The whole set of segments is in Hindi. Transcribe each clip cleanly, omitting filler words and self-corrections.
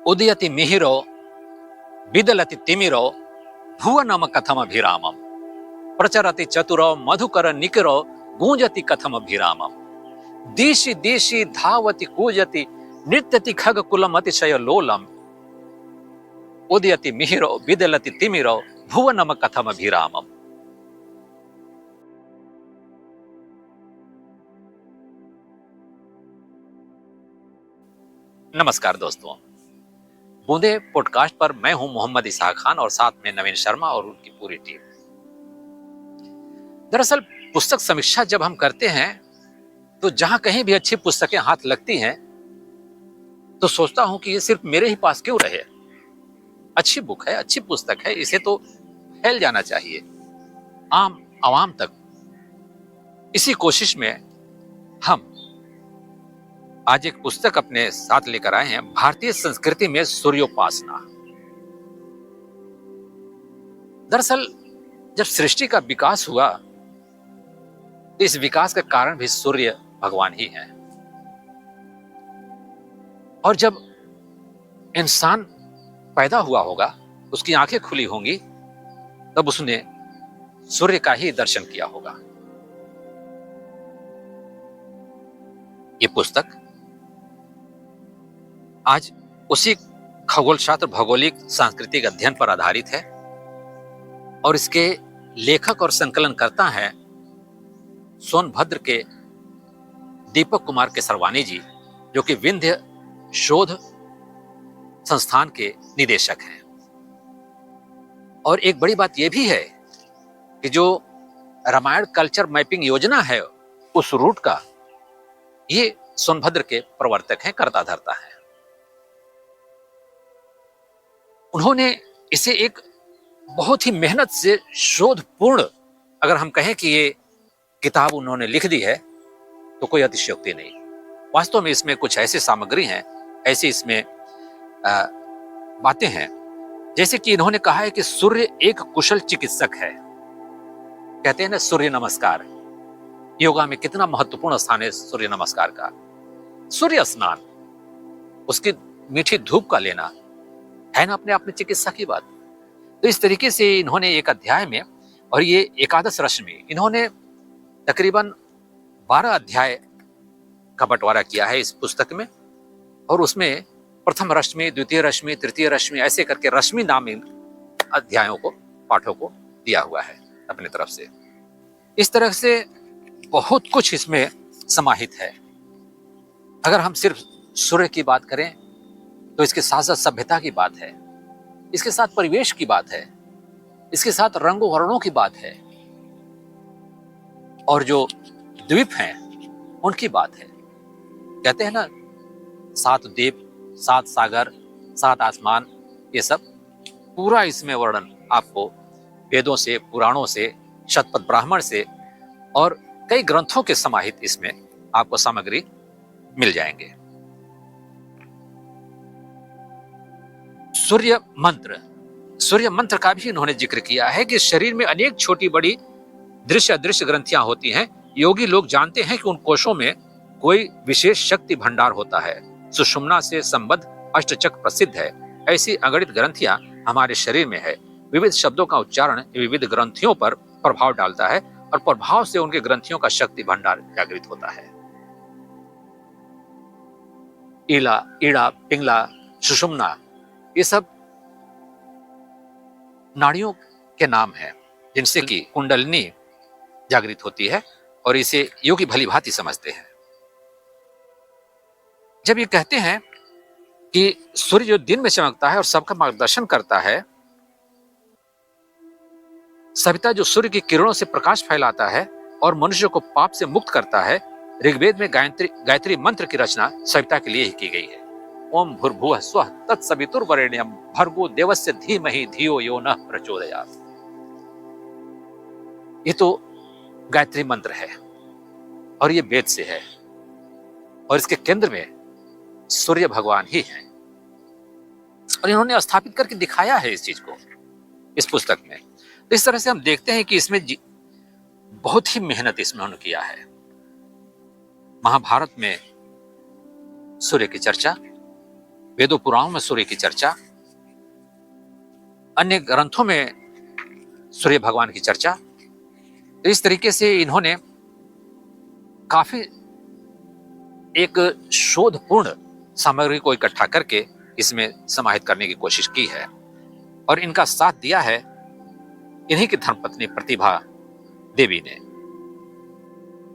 उदयति मिहिरो बिदलति तिमिरो भुवनम कथमभिरामम् प्रचरति चतुरो मधुकर निकरो गूंजति कथमभिरामम् दिशि दिशि धावति कूजति नृत्यति खगकुलम अतिशय लोलम उदयति मिहिरो बिदलति तिमिरो भुवनम कथमभिरामम्। नमस्कार दोस्तों, बूंदे पॉडकास्ट पर मैं हूं मोहम्मद इसहाक खान और साथ में नवीन शर्मा और उनकी पूरी टीम। दरअसल पुस्तक समीक्षा जब हम करते हैं तो जहां कहीं भी अच्छी पुस्तकें हाथ लगती हैं तो सोचता हूं कि ये सिर्फ मेरे ही पास क्यों रहे। अच्छी बुक है, अच्छी पुस्तक है, इसे तो फैल जाना चाहिए आम आवाम तक। इसी कोशिश में हम आज एक पुस्तक अपने साथ लेकर आए हैं, भारतीय संस्कृति में सूर्योपासना। दरअसल जब सृष्टि का विकास हुआ तो इस विकास का कारण भी सूर्य भगवान ही है। और जब इंसान पैदा हुआ होगा, उसकी आंखें खुली होंगी, तब उसने सूर्य का ही दर्शन किया होगा। ये पुस्तक आज उसी खगोल शास्त्र भौगोलिक सांस्कृतिक अध्ययन पर आधारित है और इसके लेखक और संकलनकर्ता हैं सोनभद्र के दीपक कुमार केसरवानी जी, जो कि विंध्य शोध संस्थान के निदेशक हैं। और एक बड़ी बात यह भी है कि जो रामायण कल्चर मैपिंग योजना है उस रूट का ये सोनभद्र के प्रवर्तक हैं, कर्ता धर्ता हैं। उन्होंने इसे एक बहुत ही मेहनत से शोधपूर्ण, अगर हम कहें कि ये किताब उन्होंने लिख दी है तो कोई अतिशयोक्ति नहीं। वास्तव में इसमें कुछ ऐसी सामग्री हैं, ऐसी इसमें बातें हैं, जैसे कि इन्होंने कहा है कि सूर्य एक कुशल चिकित्सक है। कहते हैं ना सूर्य नमस्कार, योगा में कितना महत्वपूर्ण स्थान है सूर्य नमस्कार का। सूर्य स्नान, उसकी मीठी धूप का लेना है ना अपने आप में चिकित्सा की बात। तो इस तरीके से इन्होंने एक अध्याय में, और ये एकादश रश्मि, इन्होंने तकरीबन 12 अध्याय का बंटवारा किया है इस पुस्तक में। और उसमें प्रथम रश्मि, द्वितीय रश्मि, तृतीय रश्मि, ऐसे करके रश्मि नाम इन अध्यायों को पाठों को दिया हुआ है अपने तरफ से। इस तरह से बहुत कुछ इसमें समाहित है। अगर हम सिर्फ सूर्य की बात करें तो इसके साथ साथ सभ्यता की बात है, इसके साथ परिवेश की बात है, इसके साथ रंगों वर्णों की बात है, और जो द्वीप हैं उनकी बात है। कहते हैं ना 7 द्वीप, 7 सागर, 7 आसमान, ये सब पूरा इसमें वर्णन आपको वेदों से, पुराणों से, शतपथ ब्राह्मण से और कई ग्रंथों के समाहित इसमें आपको सामग्री मिल जाएंगे। सूर्य मंत्र का भी इन्होंने जिक्र किया है कि शरीर में अनेक छोटी बड़ी दृश्य अदृश्य ग्रंथियां होती हैं। योगी लोग जानते हैं कि उन कोशों में कोई विशेष शक्ति भंडार होता है। सुषुम्ना से संबद्ध अष्टचक्र प्रसिद्ध है। ऐसी अगणित ग्रंथियां हमारे शरीर में है। विविध शब्दों का उच्चारण विविध ग्रंथियों पर प्रभाव डालता है और प्रभाव से उनके ग्रंथियों का शक्ति भंडार जागृत होता है। ईला, ईड़ा, पिंगला, सुषुम्ना, ये सब नाड़ियों के नाम हैं जिनसे कि कुंडलिनी जागृत होती है और इसे योगी भली भांति समझते हैं। जब ये कहते हैं कि सूर्य जो दिन में चमकता है और सबका मार्गदर्शन करता है, सविता जो सूर्य की किरणों से प्रकाश फैलाता है और मनुष्य को पाप से मुक्त करता है, ऋग्वेद में गायत्री मंत्र की रचना सविता के लिए ही की गई है। ओम भूर्भुवः स्वः तत्सवितुर्वरेण्यं भर्गो देवस्य धीमहि धियो यो नः प्रचोदयात्। ये तो गायत्री मंत्र है और ये वेद से है और इसके केंद्र में सूर्य भगवान ही हैं और इन्होंने स्थापित करके दिखाया है इस चीज को इस पुस्तक में। तो इस तरह से हम देखते हैं कि इसमें बहुत ही मेहनत इसमें उन्होंने किया है। महाभारत में सूर्य की चर्चा वेदों पुराणों में सूर्य की चर्चा, अन्य ग्रंथों में सूर्य भगवान की चर्चा। तो इस तरीके से इन्होंने काफी एक शोधपूर्ण सामग्री को इकट्ठा करके इसमें समाहित करने की कोशिश की है। और इनका साथ दिया है इन्हीं की धर्मपत्नी प्रतिभा देवी ने।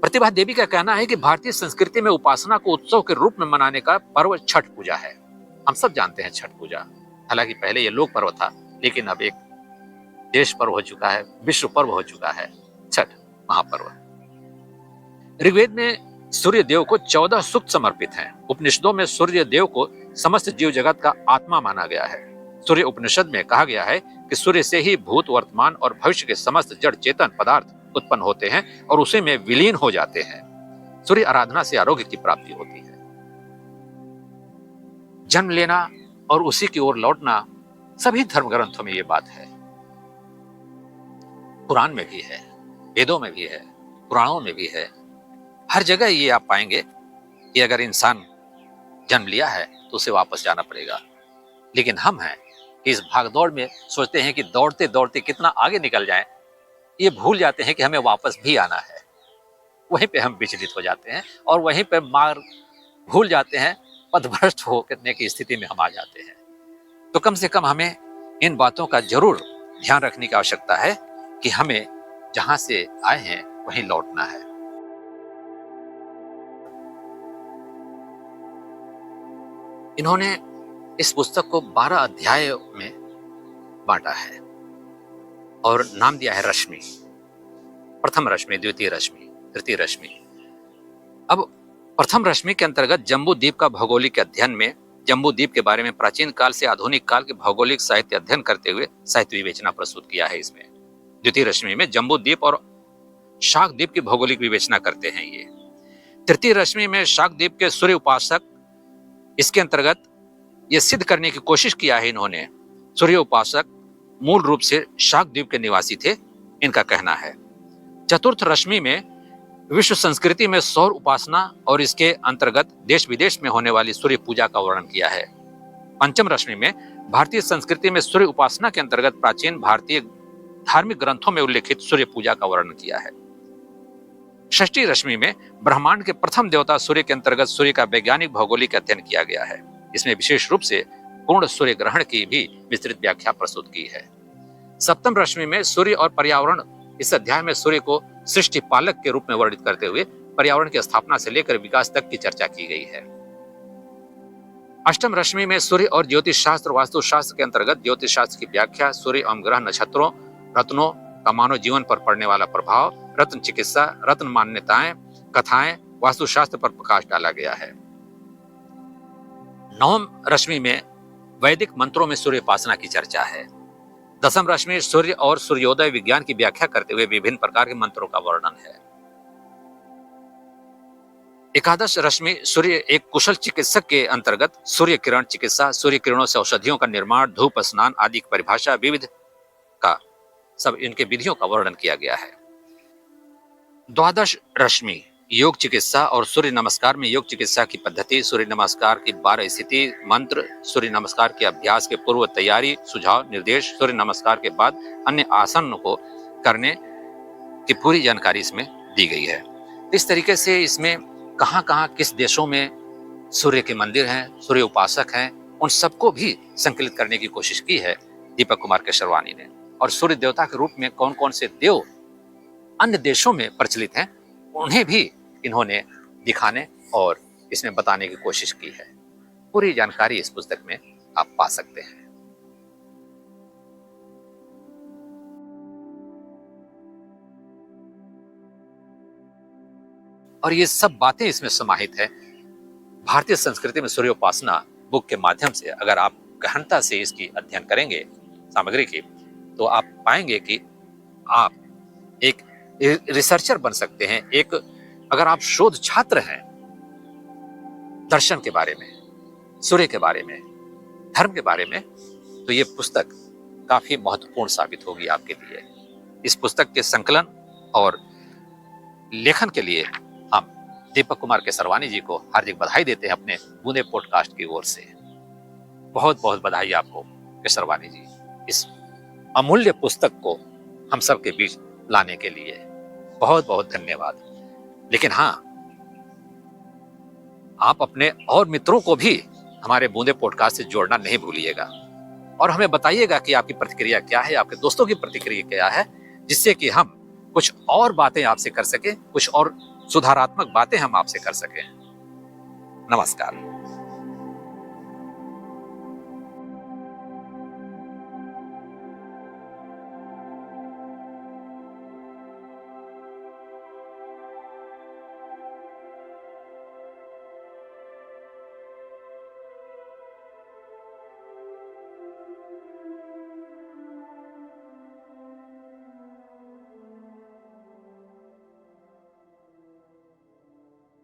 प्रतिभा देवी का कहना है कि भारतीय संस्कृति में उपासना को उत्सव के रूप में मनाने का पर्व छठ पूजा है। हम सब जानते हैं छठ पूजा, हालांकि पहले यह लोक पर्व था, लेकिन अब एक देश पर्व हो चुका है, विश्व पर्व हो चुका है छठ महापर्व। ऋग्वेद में सूर्य देव को 14 सूक्त समर्पित हैं। उपनिषदों में सूर्य देव को समस्त जीव जगत का आत्मा माना गया है। सूर्य उपनिषद में कहा गया है कि सूर्य से ही भूत, वर्तमान और भविष्य के समस्त जड़ चेतन पदार्थ उत्पन्न होते हैं और उसी में विलीन हो जाते हैं। सूर्य आराधना से आरोग्य की प्राप्ति होती है। जन्म लेना और उसी की ओर लौटना, सभी धर्म ग्रंथों में यह बात है। कुरान में भी है, वेदों में भी है, पुराणों में भी है। हर जगह ये आप पाएंगे कि अगर इंसान जन्म लिया है तो उसे वापस जाना पड़ेगा। लेकिन हम हैं कि इस भागदौड़ में सोचते हैं कि दौड़ते दौड़ते कितना आगे निकल जाएं, ये भूल जाते हैं कि हमें वापस भी आना है। वहीं पे हम विचलित हो जाते हैं और वहीं पे मार्ग भूल जाते हैं, पथभ्रष्ट हो करने की स्थिति में हम आ जाते हैं। तो कम से कम हमें इन बातों का जरूर ध्यान रखने की आवश्यकता है कि हमें जहां से आए हैं वहीं लौटना है। इन्होंने इस पुस्तक को 12 अध्यायों में बांटा है और नाम दिया है रश्मि। प्रथम रश्मि, द्वितीय रश्मि, तृतीय रश्मि। अब प्रथम रश्मि के अंतर्गत जम्बू द्वीप का भौगोलिक अध्ययन में जम्बू द्वीप के बारे में प्राचीन काल से आधुनिक काल के भौगोलिक साहित्य अध्ययन करते हुए साहित्य विवेचना प्रस्तुत किया है। इसमें द्वितीय रश्मि में जम्बू द्वीप और शाक द्वीप की भौगोलिक विवेचना करते हैं ये। तृतीय रश्मि में शाक द्वीप के सूर्य उपासक, इसके अंतर्गत यह सिद्ध करने की कोशिश किया है इन्होंने सूर्य उपासक मूल रूप से शाक द्वीप के निवासी थे, इनका कहना है। चतुर्थ रश्मि में विश्व संस्कृति में सौर उपासना और इसके अंतर्गत देश विदेश में होने वाली सूर्य पूजा का वर्णन किया है। पंचम रश्मि में भारतीय संस्कृति में सूर्य उपासना के अंतर्गत प्राचीन भारतीय धार्मिक ग्रंथों में उल्लेखित सूर्य पूजा का वर्णन किया है। षष्ठी रश्मि में ब्रह्मांड के प्रथम देवता सूर्य के अंतर्गत सूर्य का वैज्ञानिक भौगोलिक अध्ययन किया गया है। इसमें विशेष रूप से पूर्ण सूर्य ग्रहण की भी विस्तृत व्याख्या प्रस्तुत की है। सप्तम रश्मि में सूर्य और पर्यावरण, इस अध्याय में सूर्य को सृष्टि पालक के रूप में वर्णित करते हुए पर्यावरण की स्थापना से लेकर विकास तक की चर्चा की गई है। अष्टम रश्मि में सूर्य और ज्योतिष शास्त्र, वास्तु शास्त्र के अंतर्गत ज्योतिष शास्त्र की व्याख्या, सूर्य एवं ग्रह नक्षत्रों, रत्नों का मानव जीवन पर पड़ने वाला प्रभाव, रत्न चिकित्सा, रत्न मान्यताएं, कथाएं, वास्तुशास्त्र पर प्रकाश डाला गया है। नवम रश्मि में वैदिक मंत्रों में सूर्य उपासना की चर्चा है। दसम रश्मि सूर्य और सूर्योदय विज्ञान की व्याख्या करते हुए विभिन्न प्रकार के मंत्रों का वर्णन है। एकादश रश्मि सूर्य एक कुशल चिकित्सक के अंतर्गत सूर्य किरण चिकित्सा, सूर्य किरणों से औषधियों का निर्माण, धूप स्नान आदि की परिभाषा, विविध का सब इनके विधियों का वर्णन किया गया है। द्वादश रश्मि योग चिकित्सा और सूर्य नमस्कार में योग चिकित्सा की पद्धति, सूर्य नमस्कार की 12 स्थिति, मंत्र, सूर्य नमस्कार के अभ्यास के पूर्व तैयारी, सुझाव, निर्देश, सूर्य नमस्कार के बाद अन्य आसन को करने की पूरी जानकारी इसमें दी गई है। इस तरीके से इसमें कहां कहां किस देशों में सूर्य के मंदिर हैं, सूर्य उपासक हैं, उन सबको भी संकलित करने की कोशिश की है दीपक कुमार केशरवानी ने। और सूर्य देवता के रूप में कौन कौन से देव अन्य देशों में प्रचलित हैं, उन्हें भी इन्होंने दिखाने और इसमें बताने की कोशिश की है। पूरी जानकारी इस पुस्तक में आप पा सकते हैं। और ये सब बातें इसमें समाहित है। भारतीय संस्कृति में सूर्य उपासना बुक के माध्यम से अगर आप गहनता से इसकी अध्ययन करेंगे सामग्री की, तो आप पाएंगे कि आप एक रिसर्चर बन सकते हैं। एक अगर आप शोध छात्र हैं दर्शन के बारे में, सूर्य के बारे में, धर्म के बारे में, तो ये पुस्तक काफी महत्वपूर्ण साबित होगी आपके लिए। इस पुस्तक के संकलन और लेखन के लिए हम दीपक कुमार केसरवानी जी को हार्दिक बधाई देते हैं अपने बूंदे पॉडकास्ट की ओर से। बहुत बहुत बधाई आपको केसरवानी जी, इस अमूल्य पुस्तक को हम सब के बीच लाने के लिए बहुत बहुत धन्यवाद। लेकिन हाँ, आप अपने और मित्रों को भी हमारे बूंदे पॉडकास्ट से जोड़ना नहीं भूलिएगा और हमें बताइएगा कि आपकी प्रतिक्रिया क्या है, आपके दोस्तों की प्रतिक्रिया क्या है, जिससे कि हम कुछ और बातें आपसे कर सकें, कुछ और सुधारात्मक बातें हम आपसे कर सकें। नमस्कार।